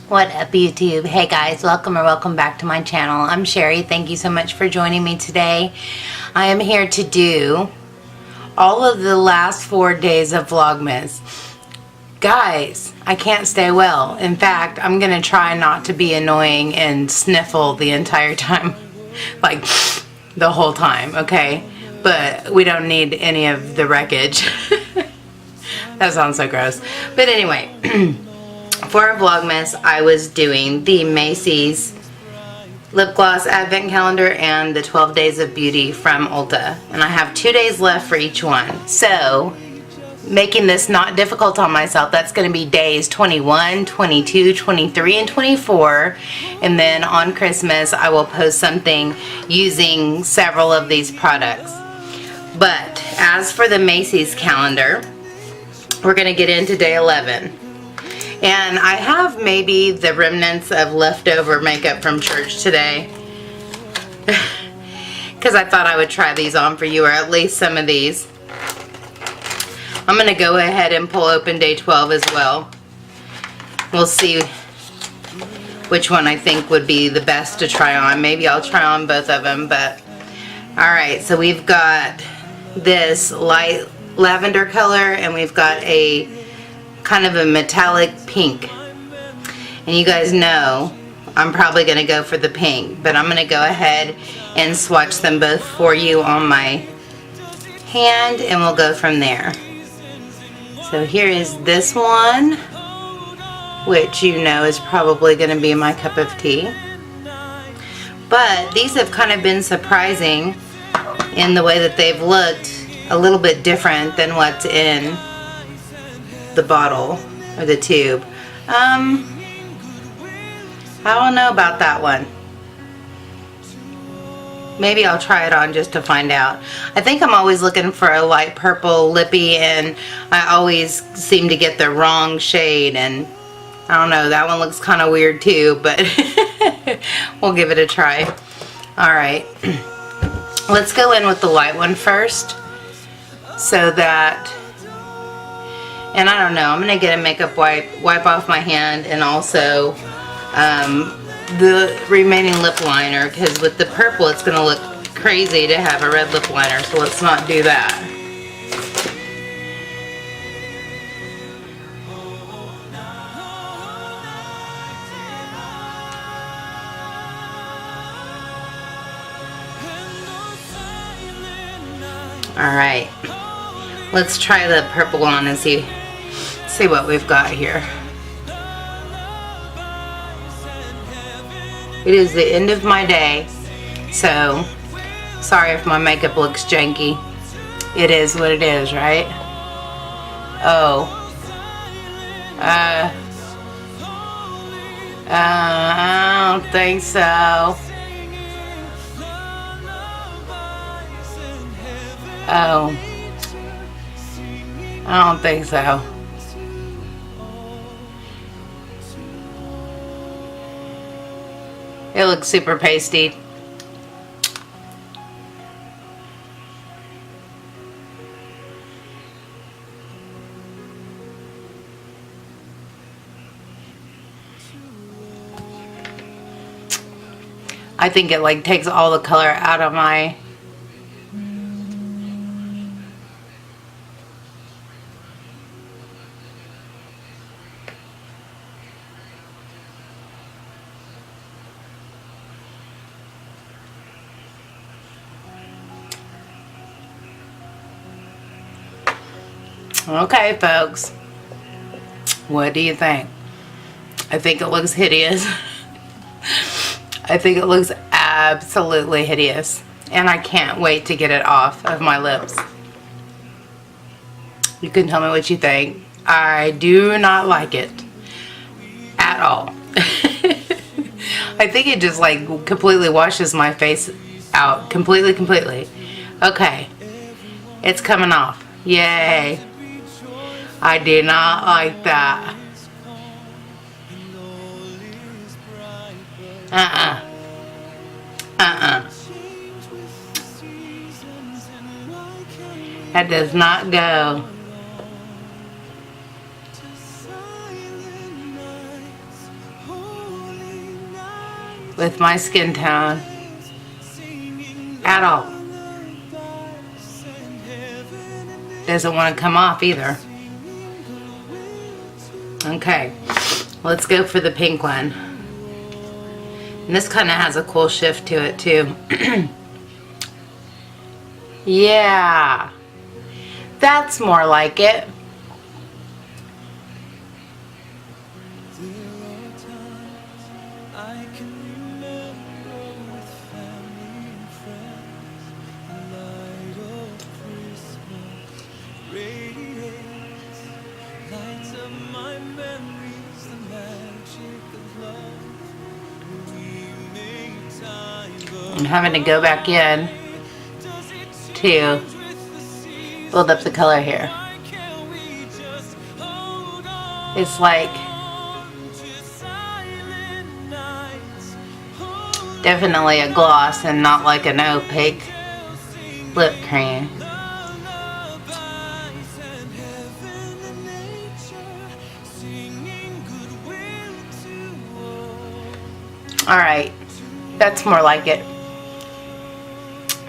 What up, YouTube? Hey guys, welcome or welcome back to my channel. I'm Sherry. Thank you so much for joining me today. I am here to do all of the last 4 days of Vlogmas. Guys, I can't stay well. In fact, I'm gonna try not to be annoying and sniffle the entire time. Like, the whole time, okay? But we don't need any of the wreckage. That sounds so gross. But anyway, for Vlogmas, I was doing the Macy's lip gloss advent calendar and the 12 days of beauty from Ulta. And I have 2 days left for each one. So, making this not difficult on myself, that's going to be days 21, 22, 23, and 24. And then on Christmas, I will post something using several of these products. But as for the Macy's calendar, we're going to get into day 11. And I have maybe the remnants of leftover makeup from church today. Because I thought I would try these on for you, or at least some of these. I'm going to go ahead and pull open day 12 as well. We'll see which one I think would be the best to try on. Maybe I'll try on both of them, but... Alright, so we've got this light lavender color, and we've got a kind of a metallic pink. And you guys know I'm probably going to go for the pink, but I'm going to go ahead and swatch them both for you on my hand, and we'll go from there. So here is this one, which you know is probably going to be my cup of tea. But these have kind of been surprising in the way that they've looked a little bit different than what's in the bottle or the tube. I don't know about that one. Maybe I'll try it on just to find out. I think I'm always looking for a light purple lippy, and I always seem to get the wrong shade, and I don't know, that one looks kind of weird too, but we'll give it a try. Alright, let's go in with the light one first, so that, and I don't know, I'm going to get a makeup wipe off my hand, and also the remaining lip liner, because with the purple it's going to look crazy to have a red lip liner, so let's not do that. Alright, let's try the purple on and see what we've got here. It is the end of my day, so sorry if my makeup looks janky. It is what it is, right? Oh. I don't think so. Oh, I don't think so. It looks super pasty. I think it like takes all the color out of my Okay, folks, what do you think? I think it looks hideous. I think it looks absolutely hideous, and I can't wait to get it off of my lips. You can tell me what you think. I do not like it at all. I think it just like completely washes my face out completely. Okay, it's coming off. Yay. I did not like that. That does not go. with my skin tone at all. Doesn't want to come off either. Okay, let's go for the pink one. And this kind of has a cool shift to it too. Yeah, that's more like it. I'm having to go back in to build up the color here. It's like definitely a gloss and not like an opaque lip cream. Alright, that's more like it.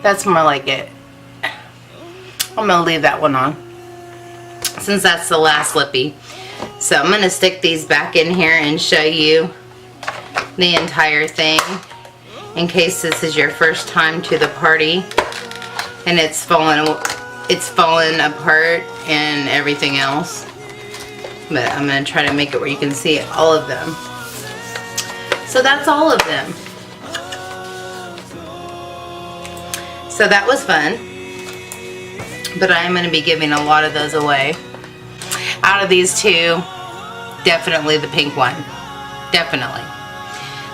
That's more like it. I'm going to leave that one on since that's the last lippy. So I'm going to stick these back in here and show you the entire thing in case this is your first time to the party and it's fallen apart and everything else. But I'm going to try to make it where you can see all of them. So that's all of them. So that was fun, but I'm going to be giving a lot of those away. Out of these two, definitely the pink one. Definitely.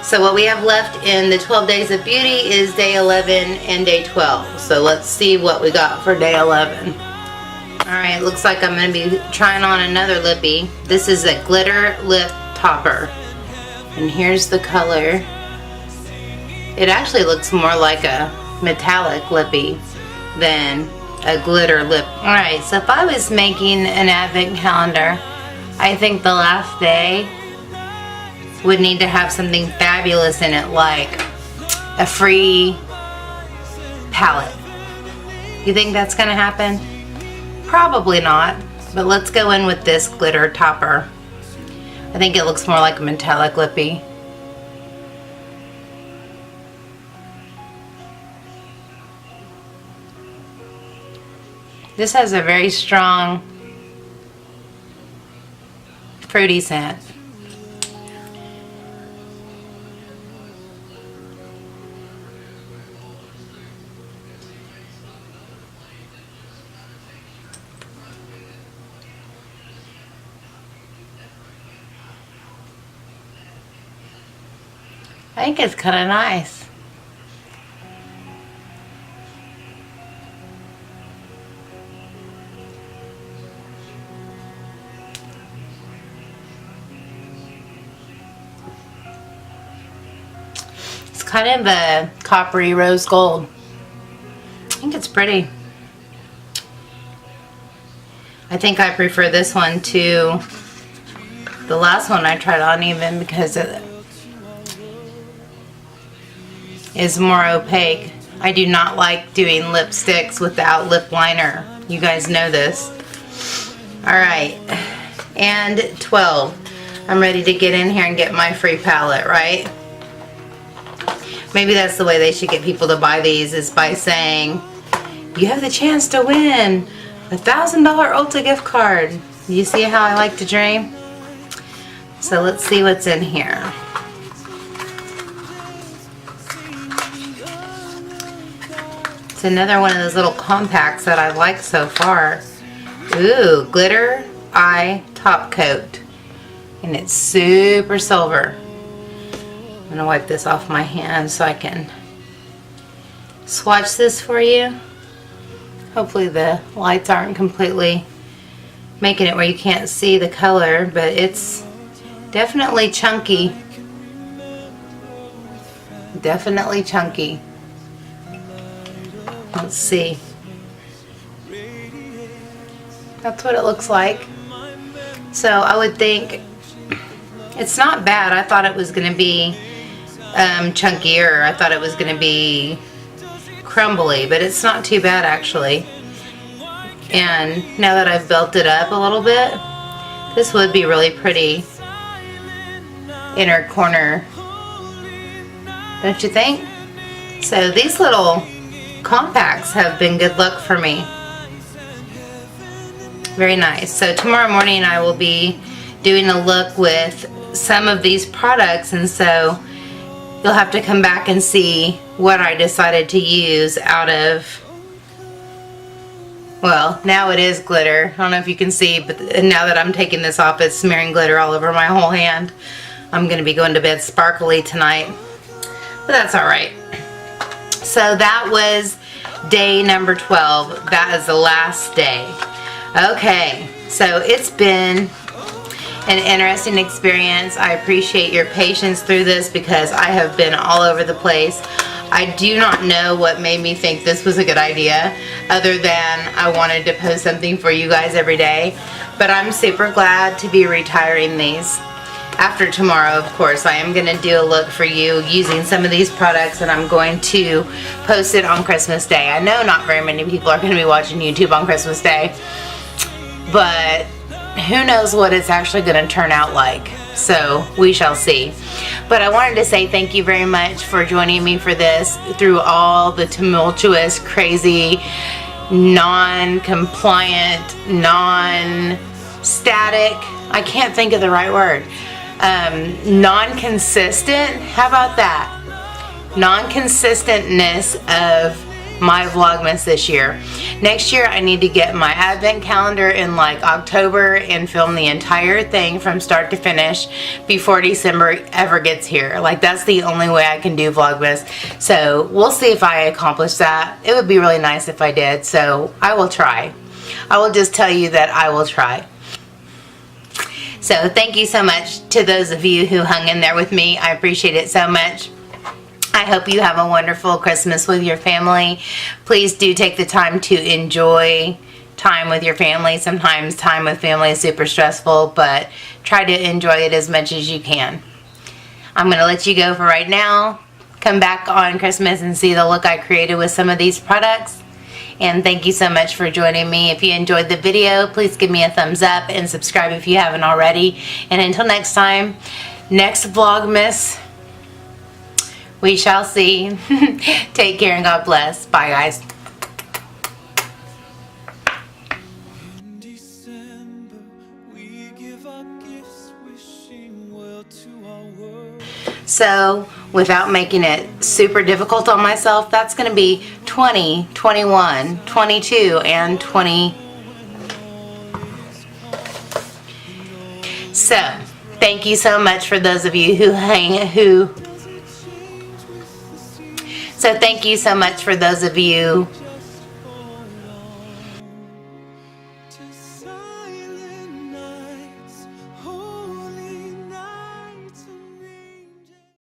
So what we have left in the 12 Days of Beauty is day 11 and day 12. So let's see what we got for day 11. Alright, looks like I'm going to be trying on another lippy. This is a glitter lip topper. And here's the color. It actually looks more like a metallic lippy than a glitter lip. Alright, so if I was making an advent calendar, I think the last day would need to have something fabulous in it, like a free palette. You think that's gonna happen? Probably not, but let's go in with this glitter topper. I think it looks more like a metallic lippy. This has a very strong fruity scent. I think it's kind of nice. It's kind of a coppery rose gold. I think it's pretty. I think I prefer this one to the last one I tried on, even because it is more opaque. I do not like doing lipsticks without lip liner. You guys know this. Alright, and 12. I'm ready to get in here and get my free palette, right? Maybe that's the way they should get people to buy these, is by saying, you have the chance to win a $1,000 Ulta gift card. You see how I like to dream? So let's see what's in here. It's another one of those little compacts that I like so far. Ooh, glitter eye top coat. And it's super silver. I'm going to wipe this off my hand so I can swatch this for you. Hopefully the lights aren't completely making it where you can't see the color, but it's definitely chunky. Definitely chunky. Let's see. That's what it looks like. So I would think it's not bad. I thought it was going to be chunkier. I thought it was going to be crumbly, but it's not too bad actually. And now that I've built it up a little bit, this would be really pretty inner corner, don't you think? So these little compacts have been good luck for me. Very nice. So tomorrow morning I will be doing a look with some of these products, and so you'll have to come back and see what I decided to use out of, well, now it is glitter. I don't know if you can see, but now that I'm taking this off, it's smearing glitter all over my whole hand. I'm going to be going to bed sparkly tonight, but that's alright. So that was day number 12. That is the last day. Okay, so it's been an interesting experience. I appreciate your patience through this because I have been all over the place. I do not know what made me think this was a good idea, other than I wanted to post something for you guys every day. But I'm super glad to be retiring these. After tomorrow, of course, I am going to do a look for you using some of these products, and I'm going to post it on Christmas Day. I know not very many people are going to be watching YouTube on Christmas Day, but who knows what it's actually going to turn out like. So we shall see. But I wanted to say thank you very much for joining me for this through all the tumultuous, crazy, non-compliant, non-static, I can't think of the right word, non-consistent, how about that? Non-consistentness of my Vlogmas this year. Next year I need to get my advent calendar in like October and film the entire thing from start to finish before December ever gets here. Like, that's the only way I can do Vlogmas. So we'll see if I accomplish that. It would be really nice if I did, so I will try. I will just tell you that I will try. So thank you so much to those of you who hung in there with me. I appreciate it so much. I hope you have a wonderful Christmas with your family. Please do take the time to enjoy time with your family. Sometimes time with family is super stressful, but try to enjoy it as much as you can. I'm going to let you go for right now. Come back on Christmas and see the look I created with some of these products. And thank you so much for joining me. If you enjoyed the video, please give me a thumbs up and subscribe if you haven't already. And until next time, next Vlogmas, we shall see. Take care and God bless. Bye, guys. So, without making it super difficult on myself, that's going to be 20, 21, 22, and 20. So, thank you so much for those of you So thank you so much for those of you